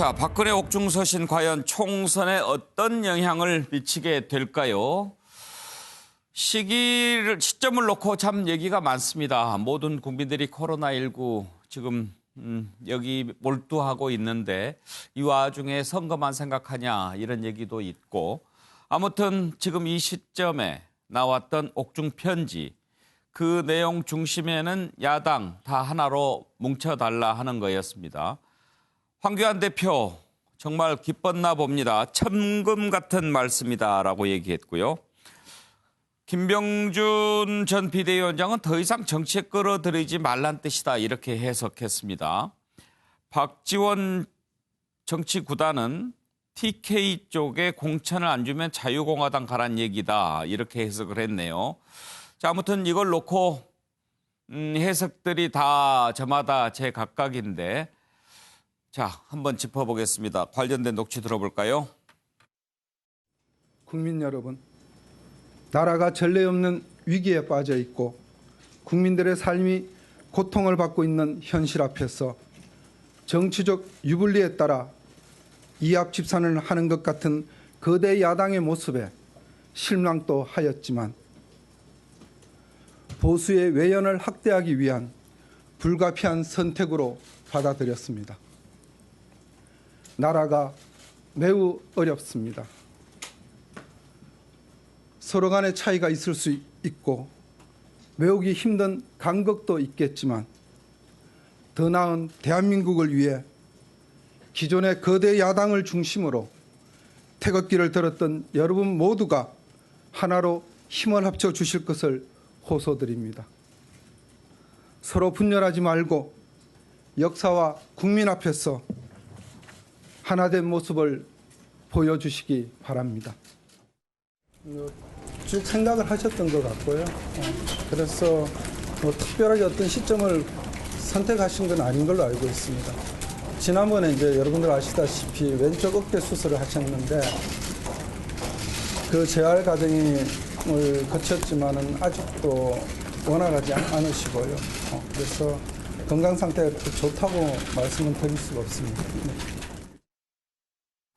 자, 박근혜 옥중서신 과연 총선에 어떤 영향을 미치게 될까요? 시점을 놓고 참 얘기가 많습니다. 모든 국민들이 코로나19 지금 여기 몰두하고 있는데 이 와중에 선거만 생각하냐 이런 얘기도 있고, 아무튼 지금 이 시점에 나왔던 옥중 편지, 그 내용 중심에는 야당 다 하나로 뭉쳐달라 하는 거였습니다. 황교안 대표 정말 기뻤나 봅니다. 천금 같은 말씀이다라고 얘기했고요. 김병준 전 비대위원장은 더 이상 정치에 끌어들이지 말란 뜻이다 이렇게 해석했습니다. 박지원 정치구단은 TK 쪽에 공천을 안 주면 자유공화당 가란 얘기다 이렇게 해석을 했네요. 자, 아무튼 이걸 놓고 해석들이 다 저마다 제각각인데, 자, 한번 짚어보겠습니다. 관련된 녹취 들어볼까요? 국민 여러분, 나라가 전례 없는 위기에 빠져 있고 국민들의 삶이 고통을 받고 있는 현실 앞에서 정치적 유불리에 따라 이합집산을 하는 것 같은 거대 야당의 모습에 실망도 하였지만 보수의 외연을 확대하기 위한 불가피한 선택으로 받아들였습니다. 나라가 매우 어렵습니다. 서로 간의 차이가 있을 수 있고 메우기 힘든 간극도 있겠지만 더 나은 대한민국을 위해 기존의 거대 야당을 중심으로 태극기를 들었던 여러분 모두가 하나로 힘을 합쳐 주실 것을 호소드립니다. 서로 분열하지 말고 역사와 국민 앞에서 하나된 모습을 보여주시기 바랍니다. 쭉 생각을 하셨던 것 같고요. 그래서 특별하게 어떤 시점을 선택하신 건 아닌 걸로 알고 있습니다. 지난번에 이제 여러분들 아시다시피 왼쪽 어깨 수술을 하셨는데 그 재활 과정을 거쳤지만은 아직도 원활하지 않으시고요. 그래서 건강 상태가 좋다고 말씀은 드릴 수가 없습니다.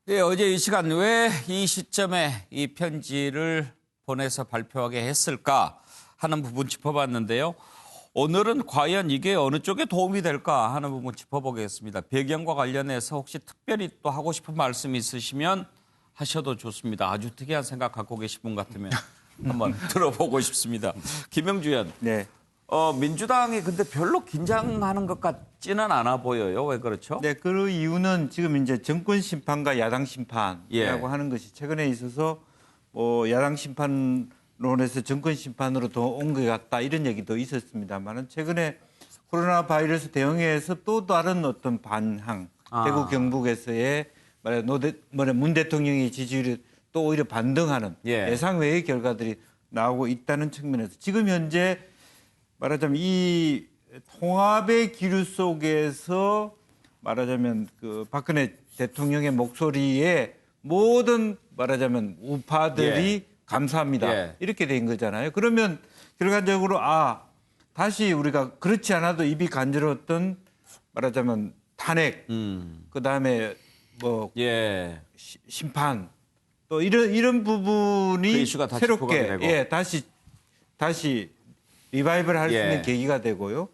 네, 어제 이 시간 왜 이 시점에 이 편지를 보내서 발표하게 했을까 하는 부분 짚어봤는데요. 오늘은 과연 이게 어느 쪽에 도움이 될까 하는 부분 짚어보겠습니다. 배경과 관련해서 혹시 특별히 또 하고 싶은 말씀 있으시면 하셔도 좋습니다. 아주 특이한 생각 갖고 계신 분 같으면 한번 들어보고 싶습니다. 김영주 의원. 네. 민주당이 근데 별로 긴장하는 것 같지는 않아 보여요. 왜 그렇죠? 네, 그 이유는 지금 이제 정권 심판과 야당 심판이라고 예. 하는 것이 최근에 있어서 야당 심판론에서 정권 심판으로 더 온 것 같다 이런 얘기도 있었습니다만은 최근에 코로나 바이러스 대응에서 또 다른 어떤 반항, 대구 경북에서의 문 대통령의 지지율이 또 오히려 반등하는 예상 외의 결과들이 나오고 있다는 측면에서 지금 현재 말하자면 이 통합의 기류 속에서 말하자면 그 박근혜 대통령의 목소리에 모든 말하자면 우파들이 감사합니다. 이렇게 된 거잖아요. 그러면 결과적으로 다시 우리가 그렇지 않아도 입이 간지러웠던 말하자면 탄핵, 그다음에 심판 또 이런 부분이 그 새롭게 다시 리바이벌 할 수 있는 계기가 되고요.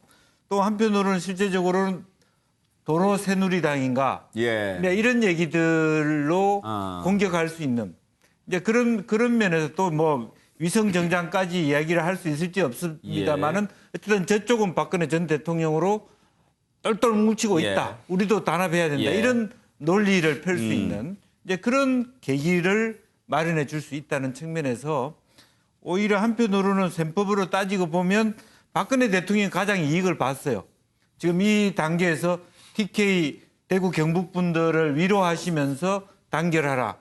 또 한편으로는 실제적으로는 도로 새누리당인가 이런 얘기들로 공격할 수 있는 이제 그런 면에서 또 뭐 위성 정장까지 이야기를 할 수 있을지 없습니다만은 어쨌든 저쪽은 박근혜 전 대통령으로 똘똘 뭉치고 있다. 우리도 단합해야 된다. 이런 논리를 펼 수 있는 이제 그런 계기를 마련해 줄 수 있다는 측면에서 오히려 한편으로는 셈법으로 따지고 보면 박근혜 대통령이 가장 이익을 봤어요. 지금 이 단계에서 TK 대구 경북 분들을 위로하시면서 단결하라.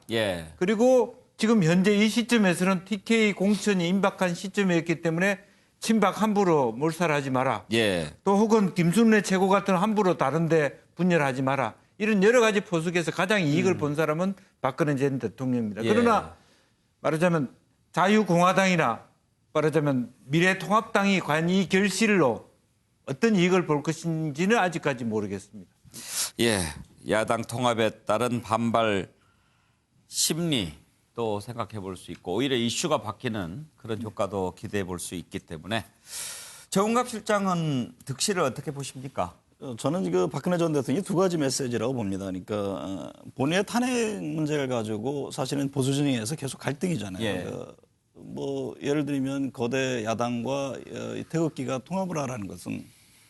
그리고 지금 현재 이 시점에서는 TK 공천이 임박한 시점이었기 때문에 친박 함부로 몰살하지 마라. 또 혹은 김순례 최고 같은 함부로 다른데 분열하지 마라. 이런 여러 가지 포석에서 가장 이익을 본 사람은 박근혜 전 대통령입니다. 그러나 말하자면 자유공화당이나 말하자면 미래통합당이 과연 이 결실로 어떤 이익을 볼 것인지는 아직까지 모르겠습니다. 야당 통합에 따른 반발 심리 또 생각해 볼 수 있고 오히려 이슈가 바뀌는 그런 효과도 기대해 볼 수 있기 때문에 정은갑 실장은 득실을 어떻게 보십니까? 저는 그 박근혜 전 대통령이 두 가지 메시지라고 봅니다. 그러니까 본인의 탄핵 문제를 가지고 사실은 보수 진영에서 계속 갈등이잖아요. 예. 뭐 예를 들면 거대 야당과 태극기가 통합을 하라는 것은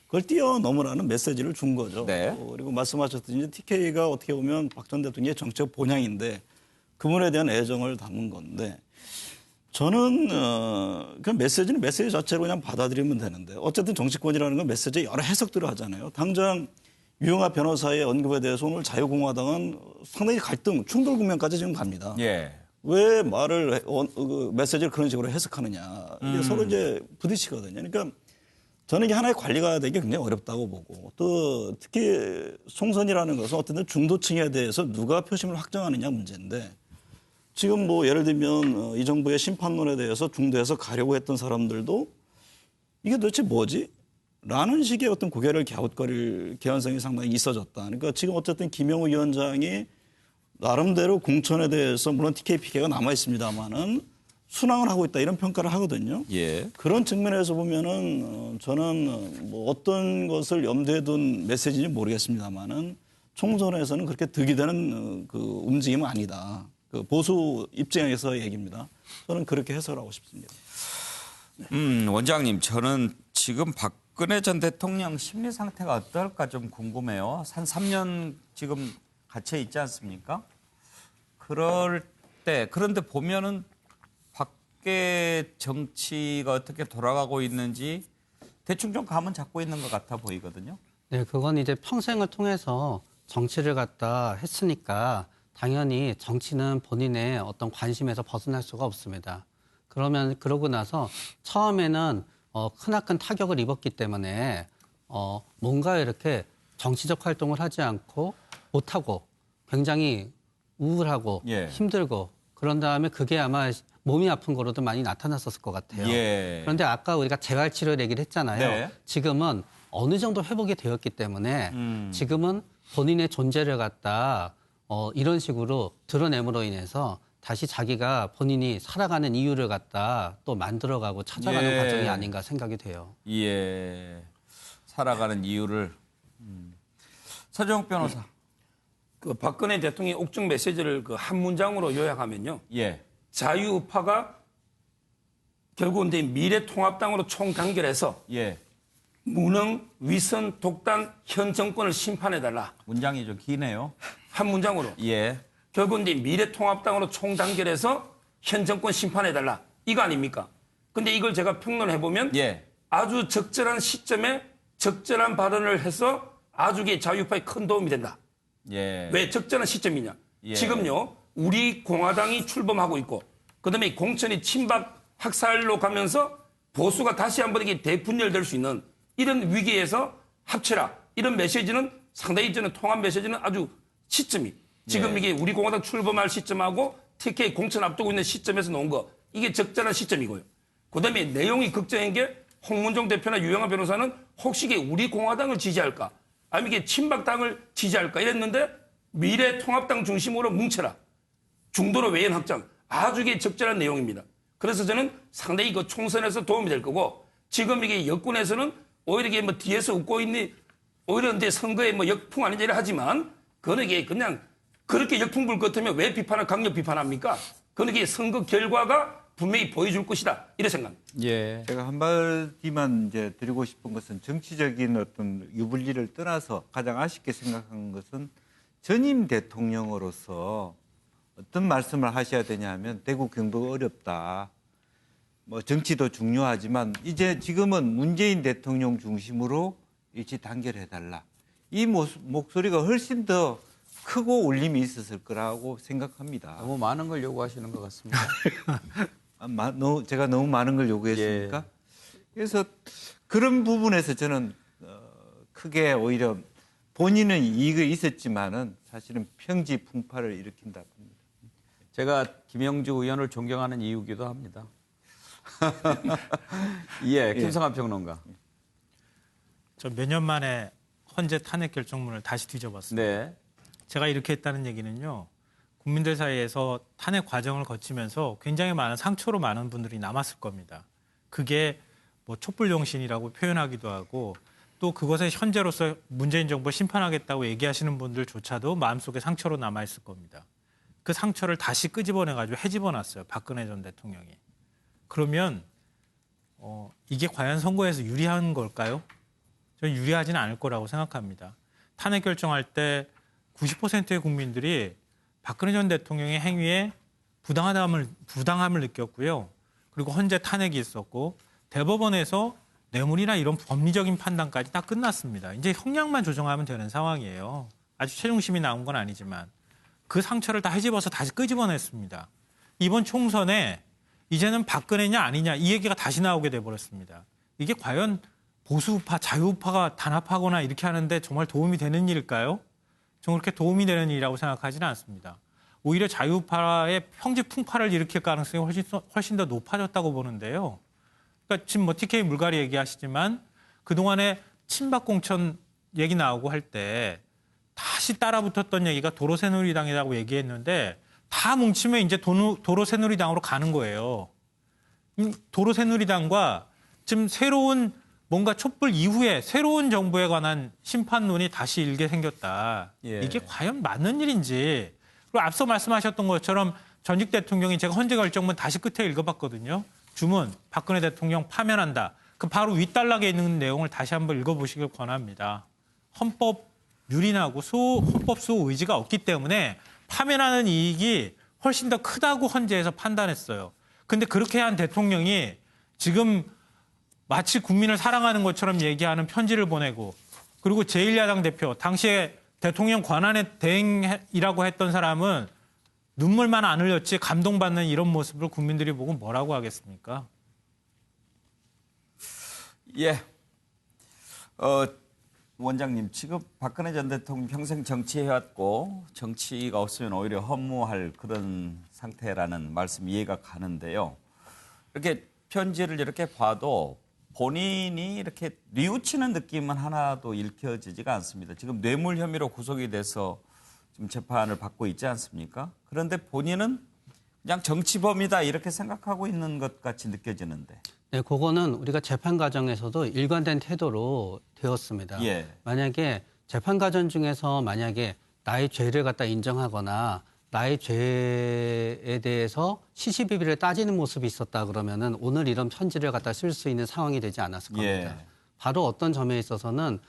그걸 뛰어넘으라는 메시지를 준 거죠. 네. 그리고 말씀하셨듯이 TK가 어떻게 보면 박 전 대통령의 정책 본향인데 그분에 대한 애정을 담은 건데 저는 그 메시지는 메시지 자체로 그냥 받아들이면 되는데 어쨌든 정치권이라는 건 메시지에 여러 해석들을 하잖아요. 당장 유영하 변호사의 언급에 대해서 오늘 자유공화당은 상당히 갈등, 충돌 국면까지 지금 갑니다. 예. 왜 말을 그 메시지를 그런 식으로 해석하느냐. 이게 서로 이제 부딪히거든요. 그러니까 저는 이게 하나의 관리가 되기 굉장히 어렵다고 보고 또 특히 총선이라는 것은 어떤 중도층에 대해서 누가 표심을 확정하느냐 문제인데 지금 뭐 예를 들면 이 정부의 심판론에 대해서 중도에서 가려고 했던 사람들도 이게 도대체 뭐지? 라는 식의 어떤 고개를 갸웃거릴 개연성이 상당히 있어졌다. 그러니까 지금 어쨌든 김영우 위원장이 나름대로 공천에 대해서 물론 TK 피해가 남아 있습니다만은 순항을 하고 있다 이런 평가를 하거든요. 예. 그런 측면에서 보면은 저는 뭐 어떤 것을 염두에 둔 메시지인지 모르겠습니다만은 총선에서는 그렇게 득이 되는 그 움직임은 아니다. 그 보수 입장에서 얘기입니다. 저는 그렇게 해석하고 싶습니다. 원장님, 저는 지금 박근혜 전 대통령 심리 상태가 어떨까 좀 궁금해요. 한 3년 지금 갇혀 있지 않습니까? 그런데 보면은 밖에 정치가 어떻게 돌아가고 있는지 대충 좀 감은 잡고 있는 것 같아 보이거든요. 네, 그건 이제 평생을 통해서 정치를 갖다 했으니까 당연히 정치는 본인의 어떤 관심에서 벗어날 수가 없습니다. 그러고 나서 처음에는 크나큰 타격을 입었기 때문에 뭔가 이렇게 정치적 활동을 하지 않고 못하고 굉장히 우울하고 예. 힘들고 그런 다음에 그게 아마 몸이 아픈 거로도 많이 나타났었을 것 같아요. 예. 그런데 아까 우리가 재활치료 얘기를 했잖아요. 네. 지금은 어느 정도 회복이 되었기 때문에 지금은 본인의 존재를 갖다 이런 식으로 드러냄으로 인해서 다시 자기가 본인이 살아가는 이유를 갖다 또 만들어가고 찾아가는 예. 과정이 아닌가 생각이 돼요. 예. 살아가는 이유를. 서정욱 변호사. 그 박근혜 대통령의 옥중 메시지를 그 한 문장으로 요약하면요. 예. 자유우파가 결국은 이제 미래통합당으로 총단결해서 예. 무능, 위선, 독단 현 정권을 심판해달라. 문장이 좀 기네요. 한 문장으로. 예. 결국은 이제 미래통합당으로 총단결해서 현 정권 심판해달라. 이거 아닙니까? 근데 이걸 제가 평론해보면 예. 아주 적절한 시점에 적절한 발언을 해서 아주 자유우파에 큰 도움이 된다. 예. 왜 적절한 시점이냐? 예. 지금요, 우리 공화당이 출범하고 있고, 그다음에 공천이 친박 학살로 가면서 보수가 다시 한번 이게 대분열될 수 있는 이런 위기에서 합쳐라. 이런 메시지는 상당히 저는 통합 메시지는 아주 시점이. 지금 예. 이게 우리 공화당 출범할 시점하고 TK 공천 앞두고 있는 시점에서 놓은 거, 이게 적절한 시점이고요. 그다음에 내용이 걱정인 게 홍문종 대표나 유영하 변호사는 혹시 이게 우리 공화당을 지지할까? 아니면 이게 친박당을 지지할까? 이랬는데 미래통합당 중심으로 뭉쳐라. 중도로 외연 확장. 아주 이게 적절한 내용입니다. 그래서 저는 상당히 그 총선에서 도움이 될 거고 지금 이게 여권에서는 오히려 이게 뭐 뒤에서 웃고 있니 오히려 이제 선거에 뭐 역풍 아닌 일을 하지만 그건 이게 그냥 그렇게 역풍 불 것 같으면 왜 비판을 강력 비판합니까? 그건 이게 선거 결과가 분명히 보여줄 것이다. 이런 생각입니다. 예. 제가 한마디만 이제 드리고 싶은 것은 정치적인 어떤 유불리를 떠나서 가장 아쉽게 생각한 것은 전임 대통령으로서 어떤 말씀을 하셔야 되냐 하면 대구 경북 어렵다. 뭐 정치도 중요하지만 이제 지금은 문재인 대통령 중심으로 일치 단결해달라. 이 목소리가 훨씬 더 크고 울림이 있었을 거라고 생각합니다. 너무 많은 걸 요구하시는 것 같습니다. 제가 너무 많은 걸 요구했습니까? 예. 그래서 그런 부분에서 저는 크게 오히려 본인은 이익이 있었지만은 사실은 평지풍파를 일으킨다 봅니다. 제가 김영주 의원을 존경하는 이유기도 합니다. 예, 김성환 평론가. 저 몇 년 만에 헌재 탄핵 결정문을 다시 뒤져봤습니다. 네. 제가 이렇게 했다는 얘기는요. 국민들 사이에서 탄핵 과정을 거치면서 굉장히 많은 상처로 많은 분들이 남았을 겁니다. 그게 뭐 촛불용신이라고 표현하기도 하고 또 그것에 현재로서 문재인 정부 심판하겠다고 얘기하시는 분들조차도 마음속에 상처로 남아있을 겁니다. 그 상처를 다시 끄집어내가지고 헤집어놨어요. 박근혜 전 대통령이. 그러면 이게 과연 선거에서 유리한 걸까요? 저는 유리하지는 않을 거라고 생각합니다. 탄핵 결정할 때 90%의 국민들이 박근혜 전 대통령의 행위에 부당함을 느꼈고요. 그리고 헌재 탄핵이 있었고 대법원에서 뇌물이나 이런 법리적인 판단까지 다 끝났습니다. 이제 형량만 조정하면 되는 상황이에요. 아주 최종심이 나온 건 아니지만 그 상처를 다 헤집어서 다시 끄집어냈습니다. 이번 총선에 이제는 박근혜냐 아니냐 이 얘기가 다시 나오게 돼버렸습니다. 이게 과연 보수우파, 자유우파가 단합하거나 이렇게 하는데 정말 도움이 되는 일일까요? 저는 그렇게 도움이 되는 일이라고 생각하지는 않습니다. 오히려 자유우파의 평지 풍파를 일으킬 가능성이 훨씬 더 높아졌다고 보는데요. 그러니까 지금 뭐 TK 물갈이 얘기하시지만 그동안에 친박 공천 얘기 나오고 할 때 다시 따라붙었던 얘기가 도로새누리당이라고 얘기했는데 다 뭉치면 이제 도로새누리당으로 가는 거예요. 도로새누리당과 지금 새로운 뭔가 촛불 이후에 새로운 정부에 관한 심판론이 다시 일게 생겼다. 예. 이게 과연 맞는 일인지. 그리고 앞서 말씀하셨던 것처럼 전직 대통령이 제가 헌재 결정문 다시 끝에 읽어봤거든요. 주문, 박근혜 대통령 파면한다. 그 바로 윗단락에 있는 내용을 다시 한번 읽어보시길 권합니다. 헌법 유린하고 헌법 수호 의지가 없기 때문에 파면하는 이익이 훨씬 더 크다고 헌재에서 판단했어요. 근데 그렇게 한 대통령이 지금 마치 국민을 사랑하는 것처럼 얘기하는 편지를 보내고 그리고 제1야당 대표, 당시에 대통령 권한의 대행이라고 했던 사람은 눈물만 안 흘렸지 감동받는 이런 모습을 국민들이 보고 뭐라고 하겠습니까? 예. 원장님, 지금 박근혜 전 대통령 평생 정치해왔고 정치가 없으면 오히려 허무할 그런 상태라는 말씀 이해가 가는데요. 이렇게 편지를 이렇게 봐도 본인이 이렇게 뉘우치는 느낌은 하나도 읽혀지지가 않습니다. 지금 뇌물 혐의로 구속이 돼서 지금 재판을 받고 있지 않습니까? 그런데 본인은 그냥 정치범이다 이렇게 생각하고 있는 것 같이 느껴지는데. 네, 그거는 우리가 재판 과정에서도 일관된 태도로 되었습니다. 예. 만약에 재판 과정 중에서 만약에 나의 죄를 갖다 인정하거나 나의 죄에 대해서 시시비비를 따지는 모습이 있었다 그러면은 오늘 이런 편지를 갖다 쓸 수 있는 상황이 되지 않았을 겁니다. 예. 바로 어떤 점에 있어서는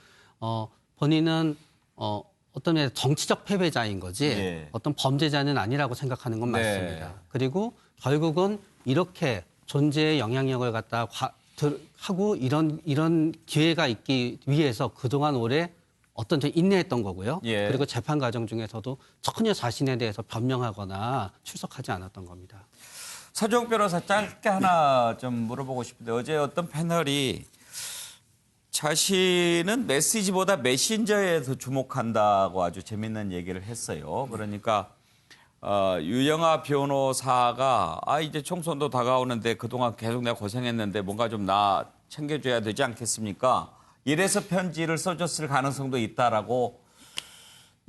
본인은 어떤 면에서 정치적 패배자인 거지 예. 어떤 범죄자는 아니라고 생각하는 건 네. 맞습니다. 그리고 결국은 이렇게 존재의 영향력을 갖다 하고 이런 기회가 있기 위해서 그동안 오래 어떤 인내했던 거고요. 예. 그리고 재판 과정 중에서도 전혀 자신에 대해서 변명하거나 출석하지 않았던 겁니다. 서정 변호사 짧게 하나 좀 물어보고 싶은데 어제 어떤 패널이 자신은 메시지보다 메신저에 더 주목한다고 아주 재밌는 얘기를 했어요. 그러니까 유영아 변호사가 이제 총선도 다가오는데 그동안 계속 내가 고생했는데 뭔가 좀 나 챙겨줘야 되지 않겠습니까? 이래서 편지를 써줬을 가능성도 있다라고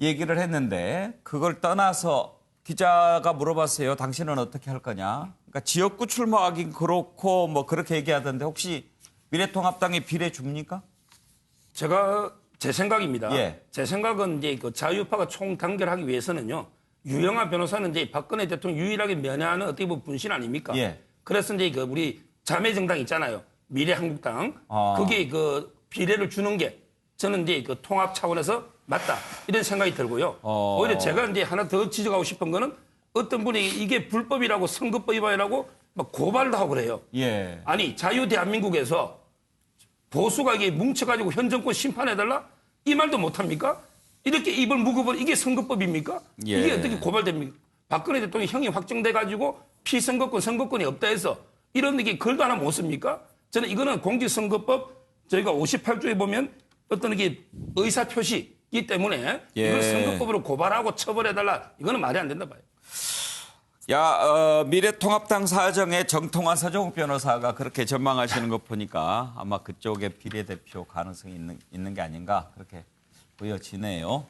얘기를 했는데 그걸 떠나서 기자가 물어봤어요. 당신은 어떻게 할 거냐? 그러니까 지역구 출마하긴 그렇고 뭐 그렇게 얘기하던데 혹시 미래통합당에 비례 줍니까? 제가 제 생각입니다. 예. 제 생각은 이제 그 자유파가 총단결하기 위해서는요. 유영아 변호사는 이제 박근혜 대통령 유일하게 면회하는 어떻게 보면 분신 아닙니까? 예. 그래서 이제 그 우리 자매 정당 있잖아요. 미래한국당. 그게 그 비례를 주는 게 저는 이제 그 통합 차원에서 맞다. 이런 생각이 들고요. 오히려 제가 이제 하나 더 지적하고 싶은 거는 어떤 분이 이게 불법이라고 선거법 위반이라고 막 고발도 하고 그래요. 예. 아니 자유 대한민국에서 보수가 이게 뭉쳐가지고 현 정권 심판해달라? 이 말도 못합니까? 이렇게 입을 묵어버려 이게 선거법입니까? 예. 이게 어떻게 고발됩니까? 박근혜 대통령 형이 확정돼가지고 피선거권, 선거권이 없다 해서 이런 게 글도 하나 못 씁니까? 저는 이거는 공직선거법 저희가 58조에 보면 어떤 이게 의사표시이기 때문에 예. 이걸 선거법으로 고발하고 처벌해달라. 이거는 말이 안 된다 봐요. 미래통합당 사정에 정통한 서정욱 변호사가 그렇게 전망하시는 거 보니까 아마 그쪽에 비례대표 가능성이 있는 게 아닌가 그렇게 보여지네요.